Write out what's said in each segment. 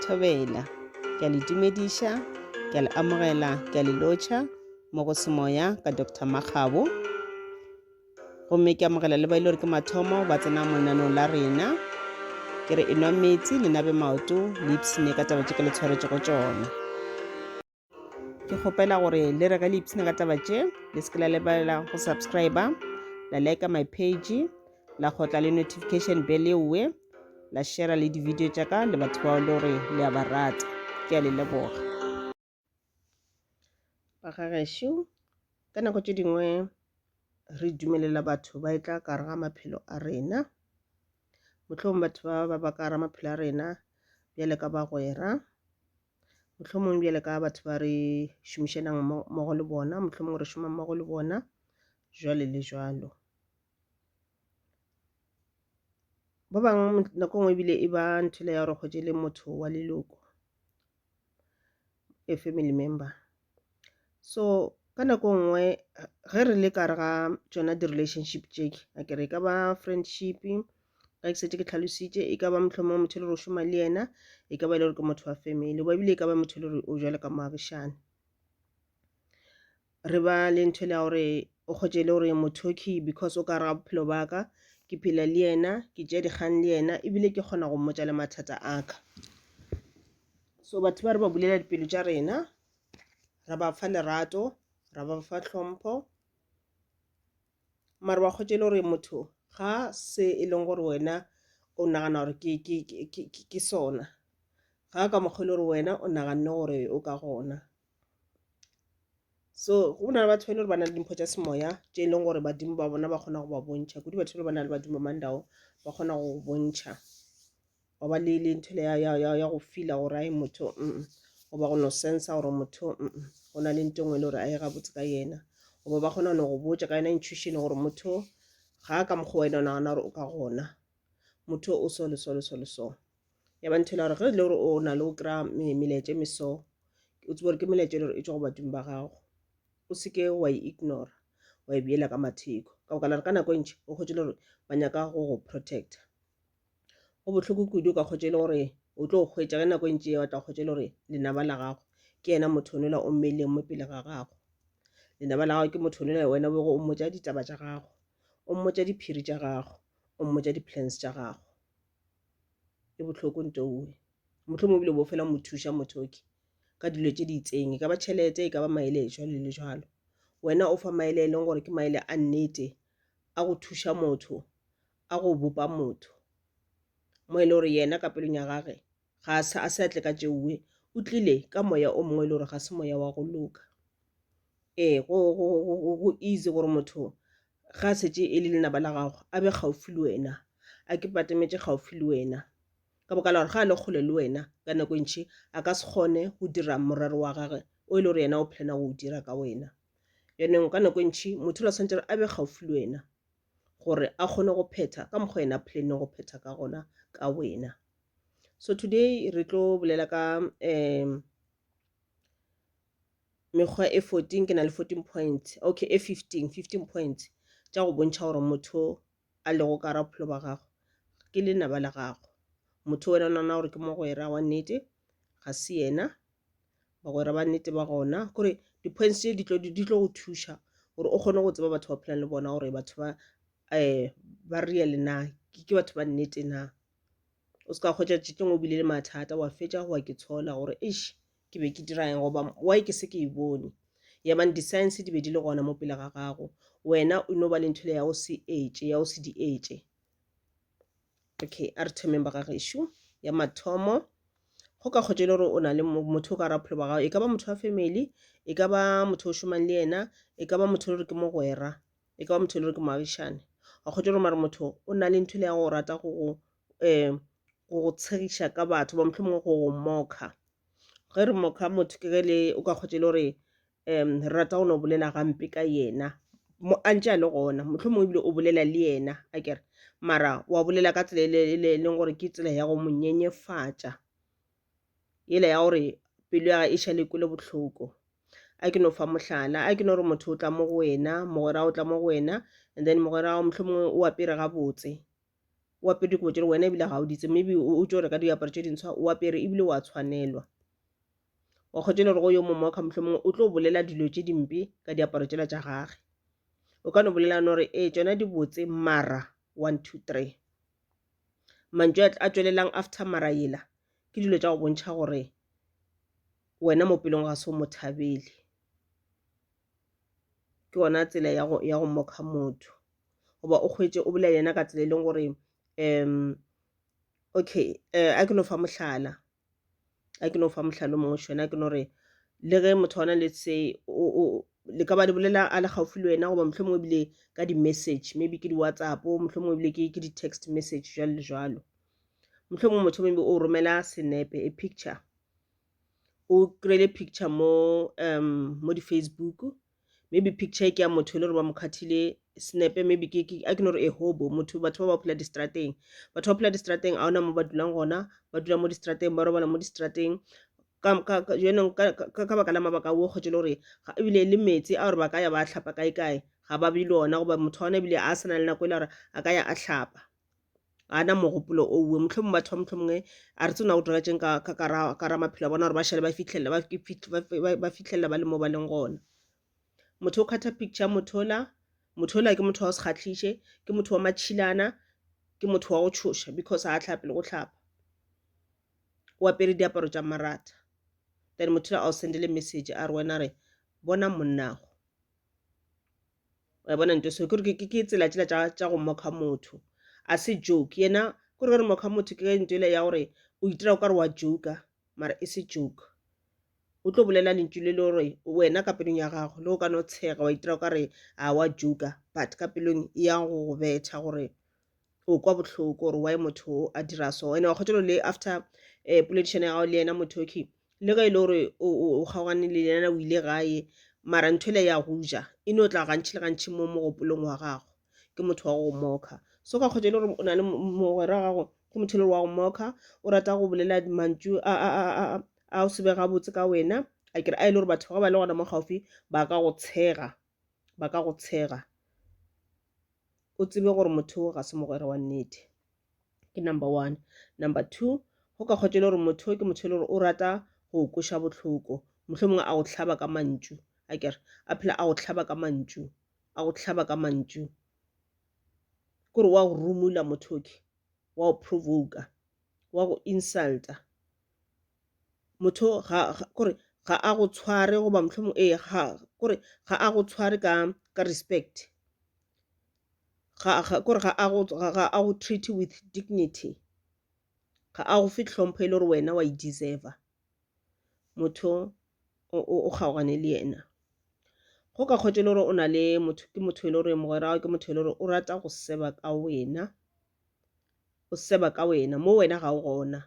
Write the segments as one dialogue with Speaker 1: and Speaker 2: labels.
Speaker 1: thobela, ke a le dumediša, ke a le amogela, ke a le lotšha mo go semoya ka Dr. Makgabo. Gomme ke amogela le ba ile gore ke mathomo ba tsena mo lenaneong la rena, ke re enwa metsi le nabe maoto le ipsene ka taba tše ke le tshwaretse go tšona. Ke kgopela gore le reka le ipsene ka taba tše, le se ke la lebelela go subscribe, la like my page, la gotla le notification bell ewe, la share le di-video tša ka le batho bao le gore le a ba rata. Ke a le leboga bagagešo. Ka nako tše dingwe re dumelela batho ba etla ka re ga maphelo a rena, mohlomong batho ba ba ka re maphelo a rena bjale ka bagwera, mohlomong bjale ka batho ba re šomišanang mmogo le bona, mohlomong re šoma mmogo le bona, jwale le jwalo. Ba bangwe nako nngwe ebile e ba nthwela ya gore kgwetse le motho wa leloko, a family member. So ka nako nngwe ge re le ka re ga tšona di-relationship tše a ke re ka ba friendship ka ke setse ke tlhalositše, e ka ba mohlomong motho le re o šoma le yena, e ka ba ile gore ke motho wa family, ba ebile e ka ba motho le re o jwale ka moagišane. Re ba le nthwela ya gore o kgwetse le gore mothoki because o ka re ga bophelo ba ka ke phela le yena, ke tšea dikgang le yena, ebile ke kgona go mmotša le mathata a ka. So batho ba re ba bulela dipelo tša rena, ra ba fa lerato, ra ba fa hlompho, mare ba kgwetse le gore motho ga se e leng gore wena o nagana gore ke sona, ga ka mokgwa le gore wena o naganne gore o ka gona. So go na le batho ba ile gore ba na le dimpho tša semoya tše e leng gore badimo ba bona ba kgona go ba bontšha, kudu batho ba na le badimo mandao ba kgona go bontšha, wa ba le nthwele ya go fila gore ai motho goba go no sensa gore motho go na le nto ngwe le gore a e gabotse ka yena, goba ba kgona go botša ka yona intuition gore motho ga ka mokgwa wena o nagana gore o ka gona, motho o so le so le so le so. Ya ba nthwela gore ge le gore o na le go kry-a melaetša meso, o tsebe gore ke melaetša le gore e tšwa go badimo ba gago, o seke wa ignora, wa e beela ka matheko ka baka la re ka nako ntši o kgwetse le gore ba nyaka go protecta. Go bohloko kudu o ka kgwetse le gore o tlo kgwetša ge nako ntši wa tla kgwetse le gore lenaba la gago ke yena motho onela o mmeileng mo pele ga gago, lenaba la gago ke motho onela wena bego o mmotša ditaba tša gago, o mmotša diphiri tša gago, o mmotša di-plans tša gago. E bohloko ntouwe, mohlomong ebile bo fela mothuša mothoki ka dilo tše di itseng, e ka ba tšhelete, e ka ba maele jwalo le jwalo, wena o fa maele e leng gore ke maele a nnete a go thuša motho, a go bopa motho, mo e le gore yena ka pelong ya gage ga a se atle ka tšeuwe, o tlile ka moya o mongwe le gore ga se moya wa go loka. Go easy gore motho ga setse e le lenaba la gago a be gaufi le wena, a ke patametše gaufi le wena, ka boka la gore ga a le kgole le wena ka nako ntši a ka se kgone go dira morero wa gage o e le gore yena o plana go o dira ka wena. Yaanong ka nako ntši motho le swantse a be gaufi le wena gore a kgone go phetha ka mokgwa yena planne go phetha ka gona ka wena. So today re tlo bolela ka mekgwa e 14, ke na le 14 points, okay e 15 points tša go bontšha gore motho a le go kara bophelo ba gago ke lenaba la gago, motho wena o nana gore ke mogwera wa nnete, ga se yena. Bagwera ba nnete ba gona kore di-points tše di tlo go thuša gore o kgone go tseba batho ba phelang le bona gore batho ba real na, ke batho ba nnete na. O se ka kgwetša tše tšengwe o bile le mathata wa fetša wa ke tshola gore ke be ke dira eng goba why ke se ke e bone, ya bang di-science di be di le gona mo pele ga gago, wena o no ba le nthwele ya go se etse, ya go se di etse. Okay, a re thomeng bagagešo. Ya mathomo, go ka kgwetša le gore o na le motho o ka ra bophelo ba gago, e ka ba motho wa family, e ka ba motho o šomang le yena, e ka ba motho le gore ke mogwera, e ka ba motho le gore ke moagišane, ga kgwetša gore mare motho o na le nthwele ya go rata go go tshegiša ka batho ba mohlomong go moka. Ge re moka motho ke ge le o ka kgwetša le gore rata go no bolela gampe ka yena mo a ntše a le gona, mohlomong ebile o bolela le yena a kere mara wa bolela ka tsela e leng gore ke tsela ya go mo nyenyefatša, yela ya gore pelo ya e šale kwele bohloko. A ke no fa mohlala, a ke no re motho o tla mo go wena, mogwera o tla mo go wena, and then mogwera mohlomong o apere gabotse, o apere dikobo tse wena ebile ga o ditse maybe o tse gore ka diaparo tse dintshwa o apere ebile wa tshwanelwa wa kgotse le gore go yo momoka mohlomongwe o tlo bolela dilo tse dimpe ka diaparo tsela tša gage o ka no bolela gore tsona di botse mara 1 2 3 mantswe a tswelelang after mara yela ke dilo tša go bontšha gore wena mo pelong ga se o mo thabele ke ona tsela ya go moka motho goba o kgwetse o bolela yena ka tsela e leng gore okay a ke no fa mohlala o mongwe šona a ke no re le ge motho wana le se le ka ba le bolela a le gaufi le wena goba mohlomongwe ebile ka di-message maybe ke di-WhatsApp mohlomongwe ebile ke di-text message jalo le jalo mohlomongwe motho maybe o romela senepe a picture o kry-ile picture mo di-Facebook maybe picture ke ya motho le gore ba mo khathile snepe maybe a ke no re hobo batho ba phela distrateng batho ba phela distrateng a ona mo ba dulang gona ba dula mo distrateng ba robala mo distrateng ka baka la mabaka o kgotse le gore ebile le metsi a gore ba ka ya ba tlhapa kae ga ba bile ona goba motho wa ona ebile a sana le nako e le gore a ka ya a tlhapa ga ana mogopolo o uwe mohlomongwe batho ba mohlomongwe a re tsena go dira tšeng ka ra maphelo a bona gore ba šale ba fitlhelela ba le mo ba leng gona motho o kgatha picture motho ola ke motho wa go se kgatlhiše ke motho wa matšhilana ke motho wa go tšhoša because a tlhape le go tlhapa o apere diaparo tša marata then motho a o sendele message a re wena re bona monnago wa bona nto so ke tsela tša go moka motho a se joke yena ke gore moka motho ke nto ile ya gore o itira o ka re wa joke mara e se joke o tlo bolela lentšu le gore wena ka pelong ya gago le go ka no tshega wa itira o ka re a wa joke but ka pelong ya go betha gore o kwa bohloko gore why motho a dira so ene wa kgotsa le after poledišana ya gago le yena motho okay le ga ile gore o kgaogane le yena o ile gae mara ntho ile ya go ja e no tla gantši le gantši mo mogopolong wa gago ke motho wa go moka so ka kgotsa le gore o na le mogwera gago ke motho le wa go moka o rata go bolela mantšu a o sebe gabotse ka wena a kere a ile gore batho ba ba le gona mo gaufi ba ka go tshega o tsebe gore motho ga se mogwera wa nnete ke number 1 number 2 go ka kgotsa le gore motho ke motho le gore o rata go koša bohloko mohlomongwe a go hlaba ka mantšu a kere a phela a go hlaba ka mantšu kore wa go rumula mothoki wa go provoka wa go insulta motho kore ga a go tshware goba mohlomongwe kore ga a go tshware ka respect kore ga a go treat with dignity ga a go fe hlompho e le gore wena wa e deserve motho o kgaogane le yena go ka kgotse le gore o na le motho ke motho e le gore mogwera ke motho e le gore o rata go seba ka wena mo wena ga o gona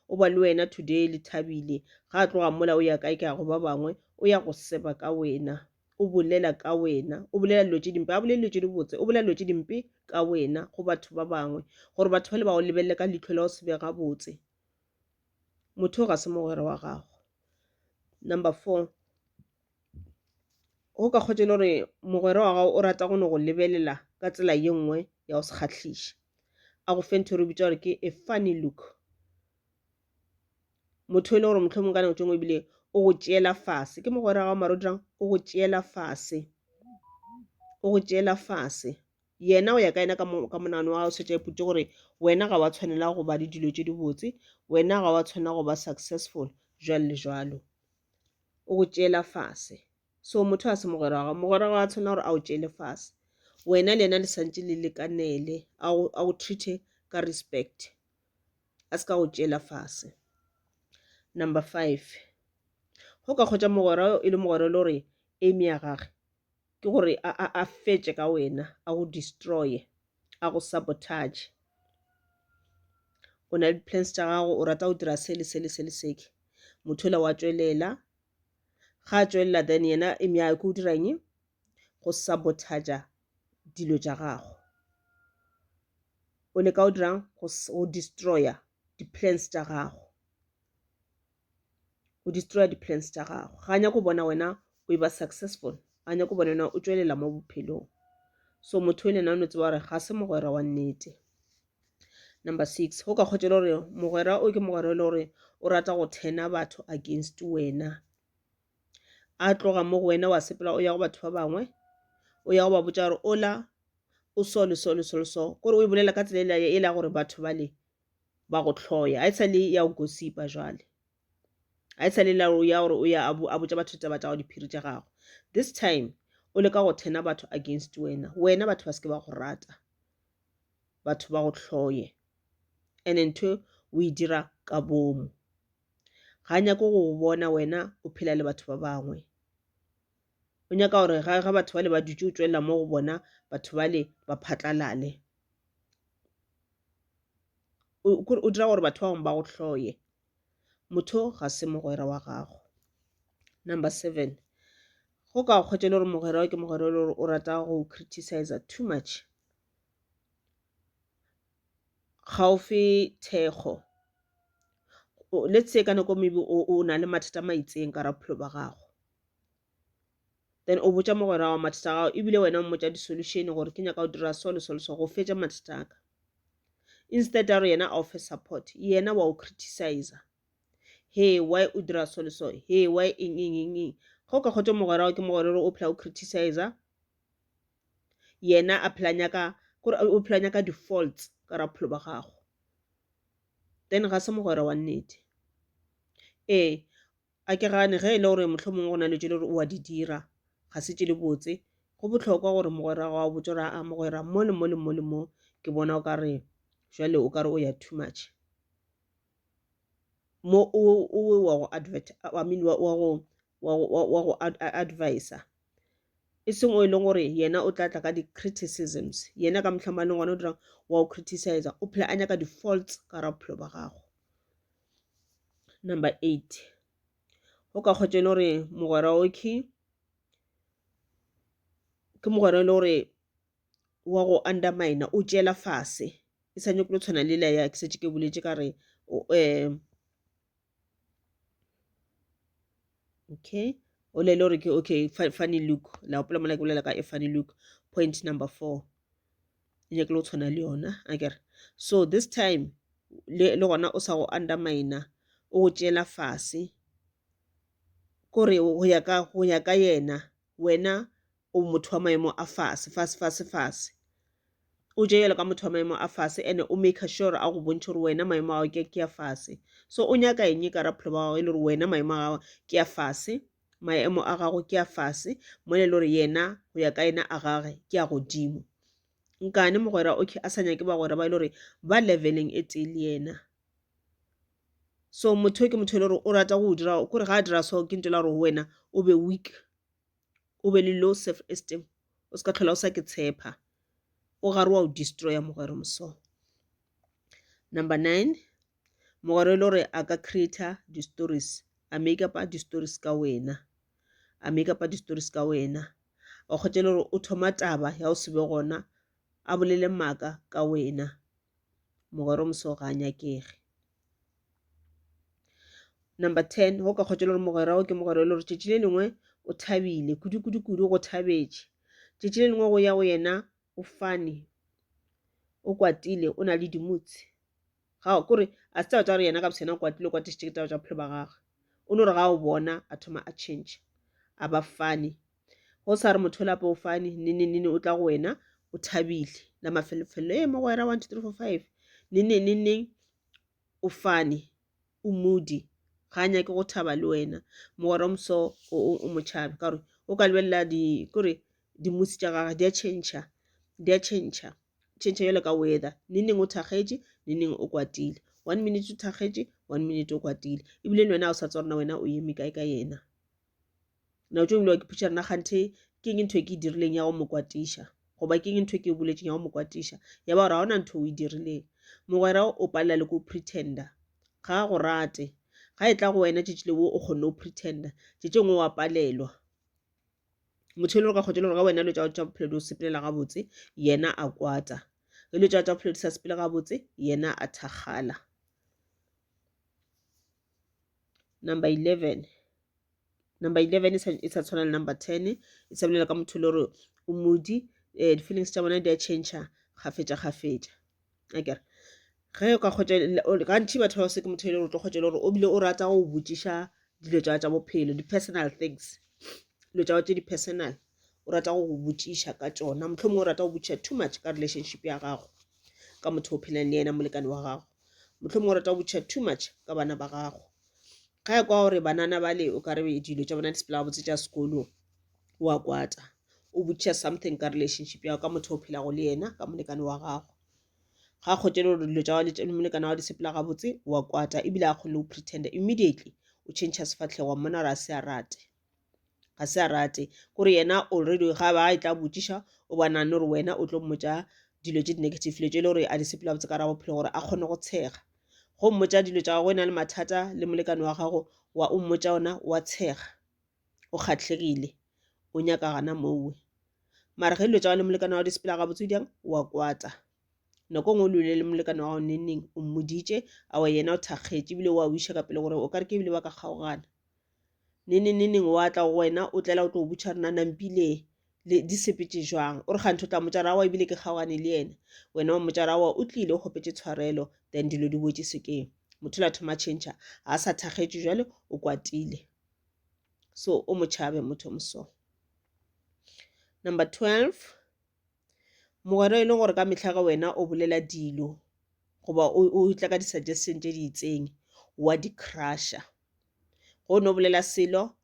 Speaker 1: o ba le wena today le thabile ga a tloga mola o ya kae ka go ba bangwe o ya go seba ka wena o bolela ka wena o bolela dilo tše dimpe a bolela dilo tše di botse o bolela dilo tše dimpe ka wena go batho ba bangwe gore batho ba le ba go lebelele ka leitlho la go se be gabotse motho ga se mogwera wa gago number 4 go ka kgotse le gore mogwera wa gago o rata go no go lebelela ka tsela ye nngwe ya go se kgatlhiše a go fe ntho re bitša gore ke a funny look motho e le gore mohlomongwe ka nako tšengwe ebile o go tšeela fase ke mogwera wa maro dirang o go tšeela fase yena o ya ka yena ka monano wa o setša iputse gore wena ga wa tshwanela go ba le dilo tše di botse wena ga wa tshwanela go ba successful jalo le jalo o go tšeela fase so motho a se mogwera wa gago a tshwanela gore a o tšeele fase wena le yena le santše le lekanele a go treat ka respect a se ka go tšeela fase number 5 go ka kgotsa mogwera e le mogwera le gore aim ya gage ke gore a fetše ka wena a go destroy a go sabotage o na le plans tša gago o rata go dira se seke motho la wa tšwelela ga a tšwelela then yena aim ya ke o dirang go sabotage dilo tša gago o le ka o dirang go destroya di-plans tša gago ga a nyako bona wena o eba successful a nyako bona wena o tšwelela mo bophelong so motho e lena o no tseba gore ga se mogwera wa nnete Number 6, go ka kgotse le gore mogwera o ke mogwera le gore o rata go thena batho against wena. A tloga mo go wena wa sepela o ya go batho ba bangwe, o ya go ba botsa gore ola o so le so le so le so, kore o bolela ka tsela e la gore batho bale ba go tlhoya, a e sa le ya go gossipa jwale, a e sa le la ya gore o ya a botsa batho tsa batla go diphiri tša gago. This time o le ka go thena batho against wena batho ba se ke ba go rata, batho ba go tlhoye, and ntho o e dira ka bomo. Ga nyaka go bona wena o phela le batho ba bangwe, o nyaka gore ga batho bale ba dutse o tswelela mo go bona batho bale ba phatlalale, o dira gore batho ba bangwe ba go tlhoye. Motho ga se mogwera wa gago. Number 7, go ka kgotse le gore mogwera ke mogwera le gore o rata go criticize too much, ga o fe thekgo. Let's say ka nako maybe o na le mathata maitseng ka bophelo ba gago, then o botsa mogwera wa mathata a gago, ebile wena o mmotsa di-solution gore ke nyaka o dira so le so le so go fetša mathata aka. Instead ya gore yena a o fe support, yena wa o criticize. Hey, why o dira so le so, hey, why eng. Go ka kgotse mogwera ke mogwera o phela o criticize, yena a phela nyaka di-faults ka bophelo ba gago, then ga se mogwera wa nnete. A ke gane ge e le gore mohlomongwe go na le tše le gore o a di dira ga se tše le botse, go bohlokwa gore mogwera ga o botse gore a mogwera mo le mo le mo le mo ke bona o ka re jwale o ka re o ya too much, mo o wa go advisa, e seng o e leng gore yena o tla ka di-criticisms, yena ka mohlomane gona o dirang wa o criticize, o phela a nyaka di-faults ka bophelo ba gago. Number 8, go ka kgotse le gore mogwera ke mogwera le gore wa go undermine, o tšela fase, e sa nyake le tshwana le la ya ke setse ke boletše ka re okay, o le gore ke okay, funny look, la opela mola ke bolela ka funny look. Point number 4, e nyake le go tshwana le yona akere. So this time le gona o sa go undermine, o go tšela fase, kore go ya ka yena wena o motho wa maemo a fase, o jele ka motho wa maemo a fase, ene o make sure a go bontšha gore wena maemo a gago ke a fase. So o nyaka eng ka bophelo ba gago e le gore wena maemo a gago ke a fase, maemo a gago ke a fase, mo le gore yena go ya ka yena a gage ke a godimo. Nkane mogwera a sa nyake bagwera ba e le gore ba leveleng e tee le yena. So motho ke motho le gore o rata go dira kore ga a dira so ke ntse la gore wena o be weak, o be le low self esteem, o ska tlhola o sa ke tshepa, o gare wa o destroya mogwera moso. Number 9, mogwera le gore a ka creator di-stories, a make up di-stories ka wena, a make up di-stories ka wena, o kgotse le gore o thoma taba ya o se be gona a bolele maaka ka wena, mogwera moso ga a nyakege. Number 10, go ka kgotse le gore mogwera ke mogwera le gore tšatši le lengwe o thabile kudu go thabetše, tšatši le lengwe go ya go yena o funny, o kwatile, o na le dimutse, ga kore a se taba tša gore yena ka bosena o kwatile o kwatišitše ke taba tša bophelo ba gagwe, o no re ga o bona a thoma a change a ba funny. Go sa re motho lape o funny nene o tla go wena o thabile la mafelofelo, mogwera 1 2 3 4 5, nene o funny, o moody, ga a nyake go thaba le wena, mogwera moso o motšhabe ka gore o ka lebelela kore dimutse tša gagwe di a change jalo ka weather, neneng o thakgetše neneng o kwatile, 1 minute o thakgetše 1 minute o kwatile, ebile le wena o sa tsa gorena wena o eme kae ka yena. Na tšo ebile wa ke phutša rena kganthe ke eng ntho e ke e dirileng ya go mo kwatiša, goba ke eng ntho e ke e boletšeng ya go mo kwatiša, ya ba gore ga gona ntho o e dirileng. Mogwera o palela le ko pretender, ga go rate, ga e tla go wena tšatši leo o kgonne o pretender, tšatši ngwe wa palelwa. Motho le go ka kgotse le gore ga wena le tša bophelo di o sepelela gabotse, yena a kwata, ge le tša bophelo di sa sepele gabotse, yena a thakgala. Number 11 e sa tshwana le number 10, e sa bolela ka motho le gore o moody, di-feelings tša bona di a change kgafetša akere. ge o ka kgotsa gantši batho ba se ke motho e le gore tlo kgotsa le gore o bile o rata go botšiša dilo tša bophelo di-personal things dilo tša tše di-personal o rata go botšiša ka tšona motlho mongwe o rata go botšiša too much ka relationship ya gago ka motho o phelang le yena molekane wa gago motlho mongwe o rata go botšiša too much ka bana ba gago ga e kwa gore banana ba le o ka re dilo tša bona di sepela botse tša sekolo wa kwata o botšiša something ka relationship ya ka motho o phelago le yena ka molekane wa gago ga kgotse le gore dilo tša molekane wa di sepela gabotse wa kwata ebile a kgone o pretenda immediately o change sefatlhego wa mmona gore ga se a rate gore yena already ga ba e tla botšiša o banane gore wena o tlo mmotša dilo tše di-negative dilo tše le gore a di sepela botse ka ra bophelo gore a kgone go tshega go mmotša dilo tša gago e na le mathata le molekane wa gago wa o mmotša ona wa tshega o kgatlhegile o nyaka gana mowe mara ge dilo tša le molekane wa di sepela gabotse diang wa kwata nako ngwe o lule le molekane wa gago neng o mmoditše a wa yena o thakgetše ebile wa wiša ka pele gore o ka re ke ebile ba ka kgaogana neng wa tla go wena o tlela o tlo o botša rena nampile di sepetse jwang o re gantho tla mmotša rawa ebile ke kgaogane le ena wena wa mmotša rawa o tlile o kgopetse tshwarelo then dilo di botše sekeng motho la thoma tšhentšha ga a sa thakgetše jale o kwatile so o motšhabe motho moso. Number 12, mogwera e leng gore ka mehla ga wena o bolela dilo goba o tla ka di-suggestion tše di itseng wa di-crusher go no bolela selo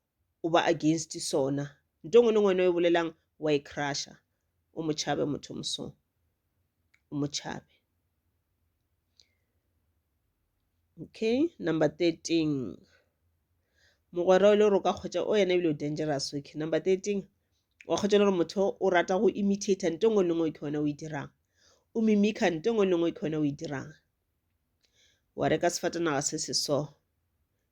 Speaker 1: o ba against sona nto ngwe ngwene o bolelang wa e crusher o motšhabe motho moso o motšhabe. Okay, number 13, mogwera o le gore o ka kgotsa o yena ebile o dangerous. Okay, number 13, wa kgotsa le gore motho o rata go imitate nto ngwe le ngwe ke wena o e dirang o mimika nto ngwe le ngwe ke wena o e dirang wa reka sefatanaga se so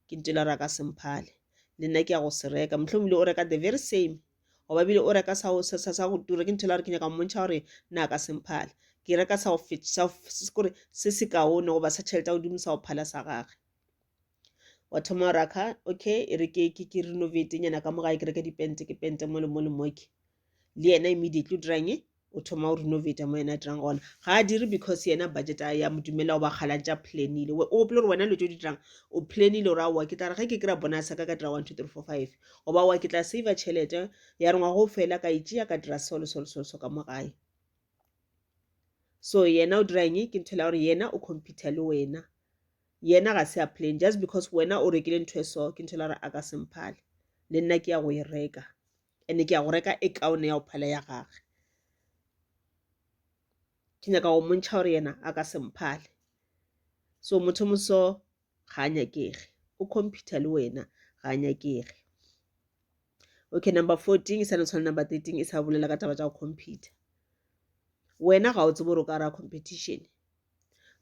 Speaker 1: ke nto le raka semphale le nna ke ya go se reka mohlomongile o reka the very same goba bile o reka sa go tura ke nto le gore ke nyaka mmontšha gore nna ka semphale ke reka sa go fetša se se kaone goba sa tšhelete ya godimo sa go phala sa gage wa thoma o raka okay e re ke renovate nyana ka mogae ke reka dipente ke pente mo le moke le yena immediately o dirang o thoma o renovate mo yena dirang gona ga a dire because yena budget ya modumela o ba kgalantša planile o gopole gore wena le tšo di dirang o planile gore aowa ke tla re ge ke kry-a bonus ka dira 1 2 3 4 5 goba wa ke tla save tšhelete ya rengwa go fela ka itšea ka dira solo ka mogae so yena o dirang ke ntho la gore yena o computer le wena yena ga se a plan just because wena o rekile ntho e so ke ntho la gore a ka semphale le nna ke ya go e reka ene ke ya go reka e kaone ya go phala ya gage ke nyaka go mmontšha gore yena a ka semphale so motho moso ga a nyakege o computer le wena ga a nyakege. Okay, number 14 e sa le tshwana number 13 e sa bolela ka taba tša go computer wena ga o tsebe gore o ka ra competition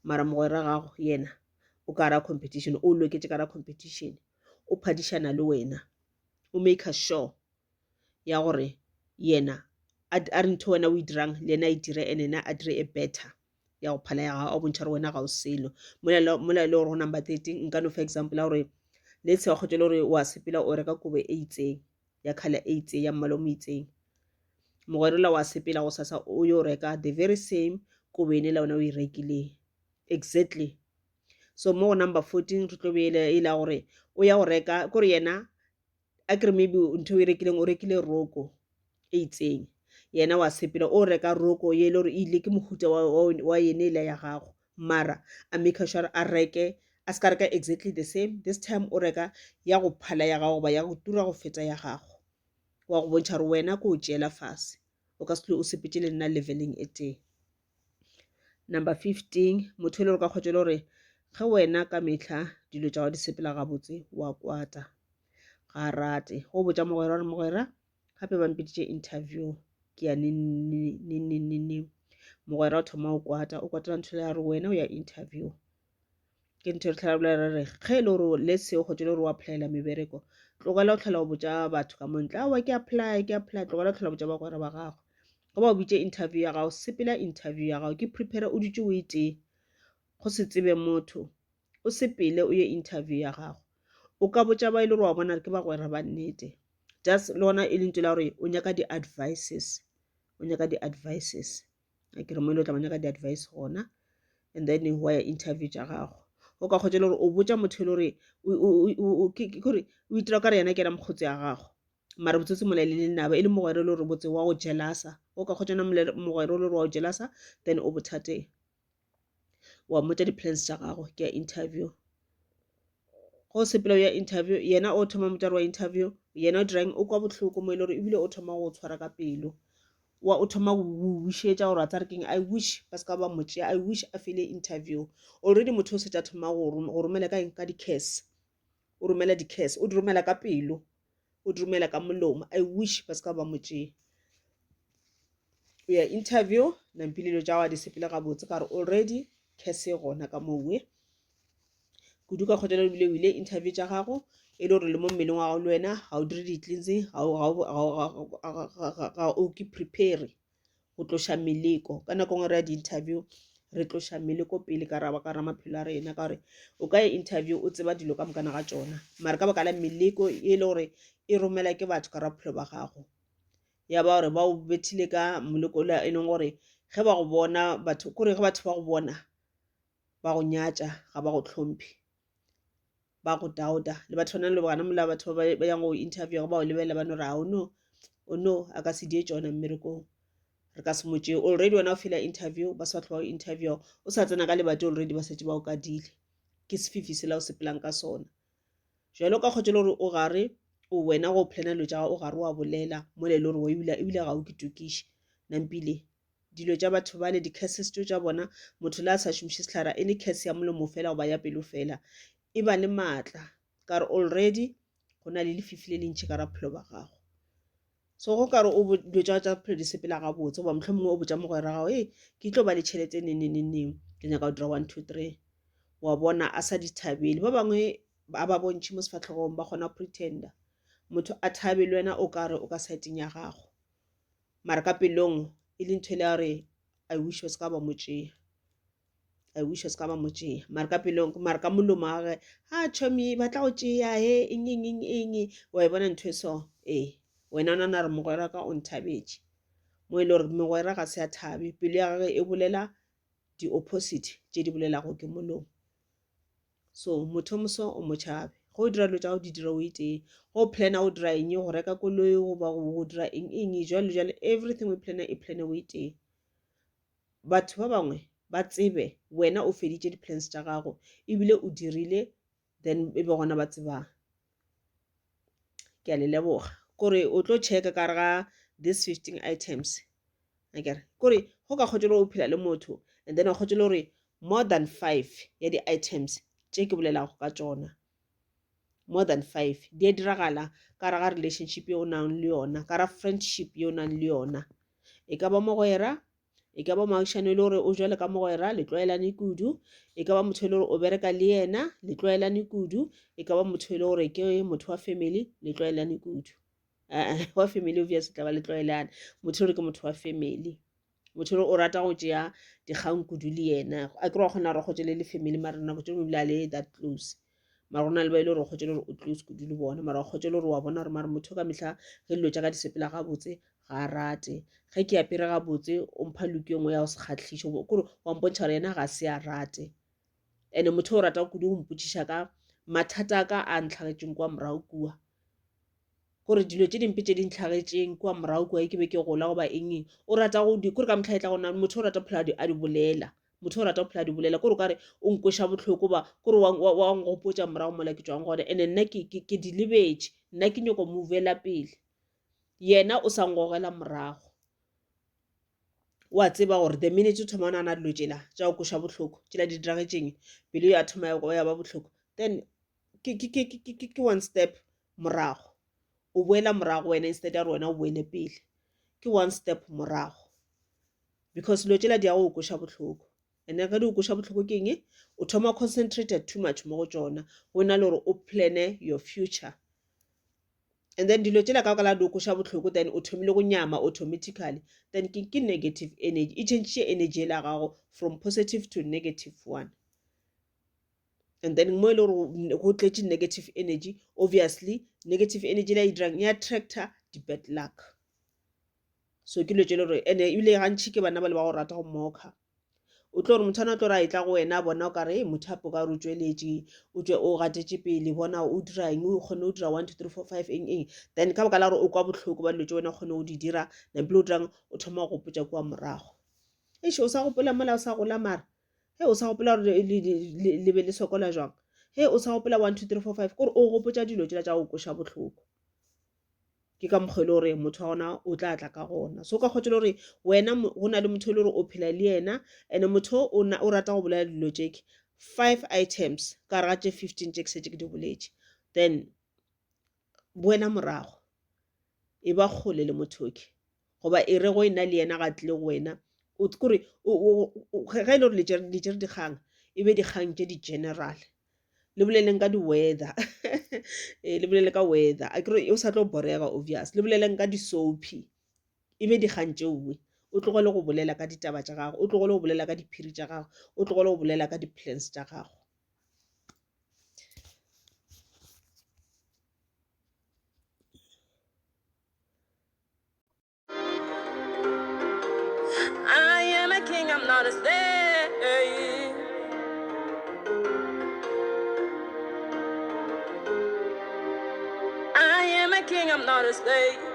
Speaker 1: mara mogwera gago yena o ka ra competition o loketse ka ra competition o phadišana le wena o make sure ya gore yena a re ntho wena o e dirang le yena a e dire and ena a dire e better ya go phala ya gago a bontšha gore wena ga o selo mola le gore go number 13 nka no fa example ya gore le tse wa kgotse le gore wa sepela o reka kobe e itseng ya color e itseng ya mmala o mo itseng mogwerola wa sepela go sasa o yo reka the very same kobe ene la wena o e rekile exactly so mo go number 14 re tlo beele e la gore o ya go reka kore yena a kere maybe ntho e rekileng o rekile roko e itseng yena wa sepela o reka roko ye le gore ile ke mohuta wa yene ile ya gago mara a make sure a reke a ska reka exactly the same this time o reka ya go phala ya gago ba ya go tura go feta ya gago wa go bontšha gore wena ko o tšeela fase o ka se tlwe o sepetse le nna leveling e teng. Number 15, motho le re ka kgotse le gore ge wena ka mehla dilo tša go di sepela gabotse wa kwata ga rate go botša mogwera gore mogwera gape ba mpeditše interview ke ya neng mogwera o thoma o kwatela ntho ya re wena o ya interview ke ntho re tlhalola re ge le gore le se o kgotse le gore wa applyela mebereko tlogela o tlhola go botša batho ka montle awa ke apply tlogela o tlhola botša bagwera ba gago go ba o bitše interview ya gago sepela interview ya gago ke prepare o ditše o itee go se tsebe motho o sepele o ye interview ya gago o ka botša ba ile gore wa bona ke bagwera ba nnete just lona e lentho la gore o nyaka di-advices a ke re mo ile o tla ba nyaka di-advice gona and then wa ya interview tša gago o ka kgotsa gore o botša motho le gore o itira ka re yena ke ra mokgotsi ya gago mara botsotsi molele le naba e le mogwere le gore botse wa go jelasa o ka kgotsa mogwere le gore wa go jelasa then o bothate wa motša di-plans tša gago ke ya interview go sepela ya interview yena o thoma motšare wa interview yena o dirang o kwa bohloko mo ile gore ebile o thoma go tshwara ka pelo o thoma go wishetša gore a tsa re keng I wish ba ska ba motšea I wish a fele interview already motho o setša thoma go romela ka di-case o romela di-case o di romela ka pelo o di romela ka molomo I wish ba ska ba motšea o ya interview nampilelo tša wa di sepela gabotse ka gore already case e gona ka mowe kudu ka kgotela bile wile interview tša gago e le gore le mo mmeleng wa gago le wena ga o dire di-cleansing ga o ke prepare go tloša meleko ka nako ngwe re ya di-interview re tloša meleko pele ka raba ka maphelo a rena ka gore o ka ya interview o tseba dilo ka mokana ga tšona mara ka baka la meleko e le gore e romela ke batho ka raphelo ba gago ya ba gore ba o bethile ka moleko la e leng gore ge ba go bona batho kore ge batho ba go bona ba go nyatša ga ba go tlhomphe ba go dauta le batho bana le bana mola batho ba yang go interview ba o lebela ba no ra o no a ka se die tšona mmerekong re ka se motšee already wena o fela interview ba sa tlhoa go interview o sa tsena ka lebati already ba setse ba o kadile ke sefifi se la o sepelang ka sona jalo ka kgotse le gore o gare o wena go plana lo tša o gare wa bolela mo le gore wa ebile ga o kitukiše nampile dilo tša batho ba le di-cases tša bona motho la a sa šomiše setlhara any case ya molomo fela go ba ya pelo fela e ba le maatla ka re already go na le lefifi le lentši ka raphelo ba gago so go kare o dilo tša phelo di sepela gabotse goba mohlho mongwe o botša mogwera gago ke tlo ba le tšhelete neneneneng ke nyaka go dira 1 2 3 wa bona a sa di thabele ba bangwe ba bontšhe mo sefatlhegong ba kgona pretenda motho a thabe le wena o kare o ka saeteng ya gago mara ka pelong e le ntho le gore I wish o ska ba motšea I wish o ska ba motšea mara ka pelong mara ka molomo wa ge ha chomi ba tla go tšea eng wa bona ntho e so wena o na re mogwera ka o nthabetše mo e le gore mogwera ga se a thabe pelo ya gage e bolela di-opposite tše di bolelago ke molomo so motho moso o motšhabe go dira dilo tša go di dira o itee go plana o dira eng go reka koloi goba go dira eng jalo everything we plana e plane o itee batho ba bangwe ba tsebe wena o feditše di-plans tša gago ebile o dirile then e be gona ba tsebang ke a le leboga kore o tlo checka ka re ga this 15 items akere kore go ka kgotse le o phela le motho and then o kgotse le gore more than 5 ya di-items tše ke bolelago ka tšona more than 5 di a diragala ka re ga relationship ye o nang le yona ka ra friendship ye o nang le yona e ka ba mogwera e ka ba moagišane le gore o jwale ka mogwera le tlwaelane kudu e ka ba motho le gore o bereka le yena le tlwaelane kudu e ka ba motho le gore ke motho wa family le tlwaelane kudu wa family obviously tla ba le tlwaelane motho gore ke motho wa family motho o rata go tšea dikgang kudu le yena a ke re wa kgona gore go tšele le family mara nako tše dingwe ebile le that close mara go na le ba ile gore o kgotse le gore o close kudu le bona mara o kgotse le gore wa bona gore mara motho ka mehla ge dilo tša ka di sepela gabotse ga a rate ge ke apere gabotse o mpha loki engwe ya go se kgatlhiše kore wa mpontšha gore yena ga se a rate and motho o rata kudu go mpotšiša ka mathata a ka a ntlhagetšeng kwa morago kua kore dilo tše dimpe tše di ntlhagetšeng kwa morago kua ke be ke gola goba eng o rata go di kore ka motlha e tla gona motho o rata phela a di bolela motho o rata go phela di bolela kore o kare o nkoša bohloko ba kore wa ngopotša morago mola ke tswang gone and nna ke di lebetše nna ke nyako movela pele yena o sa ngogela morago wa tseba gore the minute o thoma o nana dilo tšela tša go koša bohloko tšela di diragetseng pele ya thoma ya ba bohloko then ke one step morago o boela morago wena instead ya gore wena o boele pele ke one step morago because dilo tšela di ya go koša bohloko and ge di go koša bohloko ke eng o thoma concentrated too much mo go tšona go na le gore o plane your future and then dilo tšela ka la di go koša bohloko then o thomile go nyama automatically then ke negative energy e change energy la gago from positive to negative one and then mo e le gore go tletše negative energy obviously negative energy la e dirang e attractor di bad luck so ke dilo tšele gore and ebile gantši ke bana ba le ba go rata go moka o tlo re motho ana o tlo ra etla go wena bona o ka re mothapo ka re o tsweletše o gatetse pele bona o dira eng o kgone o dira 1 2 3 4 5 eng then ka baka la gore o kwa botlhoko ba dilo tse wena o kgone o di dira napele o dirang o thoma go gopotša kwa morago o sa gopola mola o sa gola mara o sa gopola gore le be le sokola jwang o sa gopola 1 2 3 4 5 kore o gopotša dilo tšela tša go koša botlhoko ke ka mokgwa le gore motho wa gona o tla tla ka gona so ka kgotse le gore wena go na le motho le gore o phela le yena and motho o rata go bolela dilo tšeke 5 items ka rata 15 tše ke setse ke di boletše then buena morago e ba kgole le mothoke goba e re go ena le yena ga tle go wena o kore ga ile gore le tšere dikgang e be dikgang tše di general le boleleng ka di-weather le bolele ka weather a kere o sa tlo borega obvious le boleleng ka di-soapy e be dikgang tšeuwe o tlogele go bolela ka ditaba tša gago o tlogele go bolela ka diphiri tša gago o tlogele go bolela ka di-plans tša gago I am a king, I'm not a slave. I am a king, I'm not a slave.